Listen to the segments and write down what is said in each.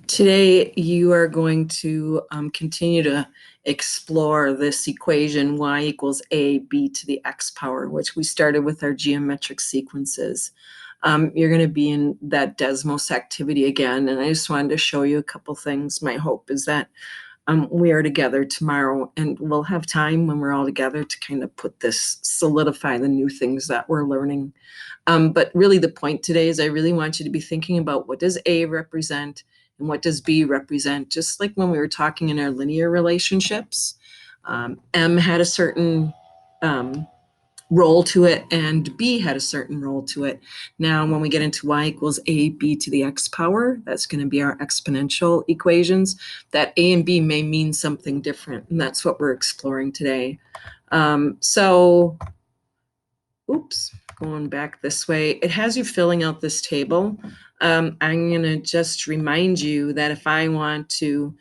Today, you are going to continue to explore this equation y equals ab to the x power, which we started with our geometric sequences. You're going to be in that Desmos activity again, and I just wanted to show you a couple things. My hope is that we are together tomorrow, and we'll have time when we're all together to kind of solidify the new things that we're learning. But really the point today is I really want you to be thinking about what does A represent and what does B represent, just like when we were talking in our linear relationships. M had a certain role to it and B had a certain role to it. Now, when we get into y equals ab to the x power, that's going to be our exponential equations. That A and B may mean something different, and that's what we're exploring today. Going back this way, it has you filling out this table. I'm going to just remind you that if I want to,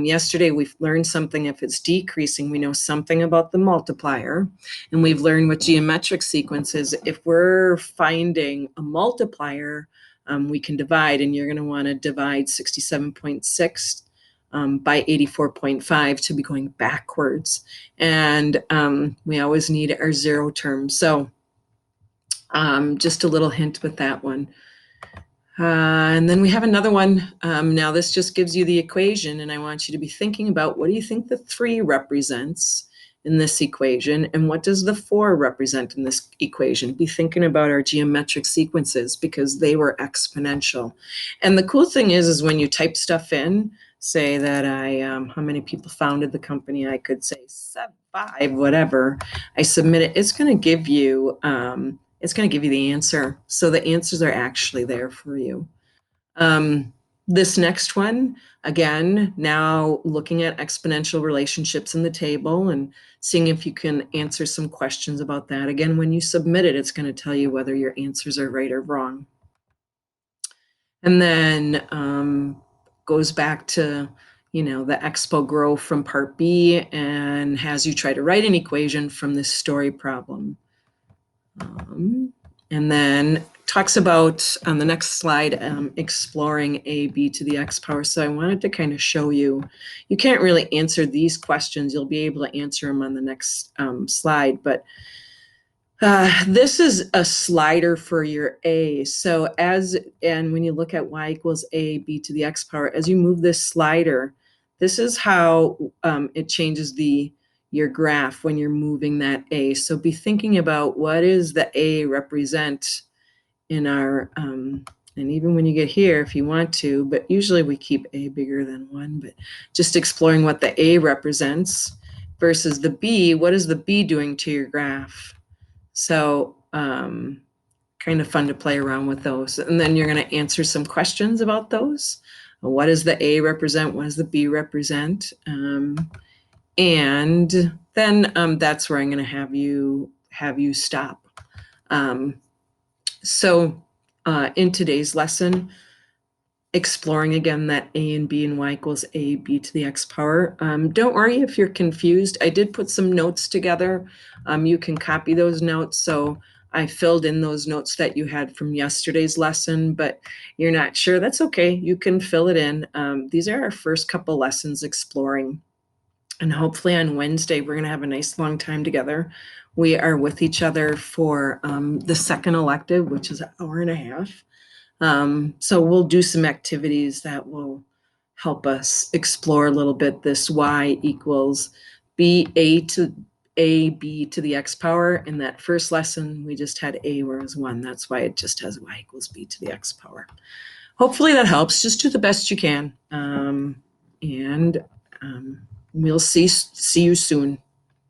yesterday we've learned something. If it's decreasing, we know something about the multiplier. And we've learned with geometric sequences, if we're finding a multiplier, we can divide, and you're going to want to divide 67.6 by 84.5 to be going backwards. And we always need our zero term. So just a little hint with that one. And then we have another one. Now this just gives you the equation, and I want you to be thinking about, what do you think the 3 represents in this equation, and what does the 4 represent in this equation? Be thinking about our geometric sequences because they were exponential. And the cool thing is when you type stuff in, say that how many people founded the company, I could say 5, whatever. I submit it. It's going to give you the answer. So the answers are actually there for you. This next one, again, now looking at exponential relationships in the table and seeing if you can answer some questions about that. Again, when you submit it, it's going to tell you whether your answers are right or wrong. And then goes back to, the expo grow from part B and has you try to write an equation from this story problem. And then talks about, on the next slide, exploring ab to the x power. So I wanted to kind of show you, you can't really answer these questions. You'll be able to answer them on the next slide. But this is a slider for your A. So when you look at y equals ab to the x power, as you move this slider, this is how it changes your graph when you're moving that A. So be thinking about, what is the A represent in our, and even when you get here, if you want to, but usually we keep A bigger than 1, but just exploring what the A represents versus the B. What is the B doing to your graph? So kind of fun to play around with those. And then you're going to answer some questions about those. What does the A represent? What does the B represent? And then that's where I'm going to have you stop. So in today's lesson, exploring again that A and B and y equals ab to the x power. Don't worry if you're confused. I did put some notes together. You can copy those notes. So I filled in those notes that you had from yesterday's lesson, but you're not sure. That's okay. You can fill it in. These are our first couple lessons exploring. And hopefully on Wednesday, we're going to have a nice long time together. We are with each other for the second elective, which is an hour and a half. So we'll do some activities that will help us explore a little bit this y equals ab to the x power. In that first lesson, we just had a where it was 1. That's why it just has y equals b to the x power. Hopefully that helps. Just do the best you can. And we'll see you soon.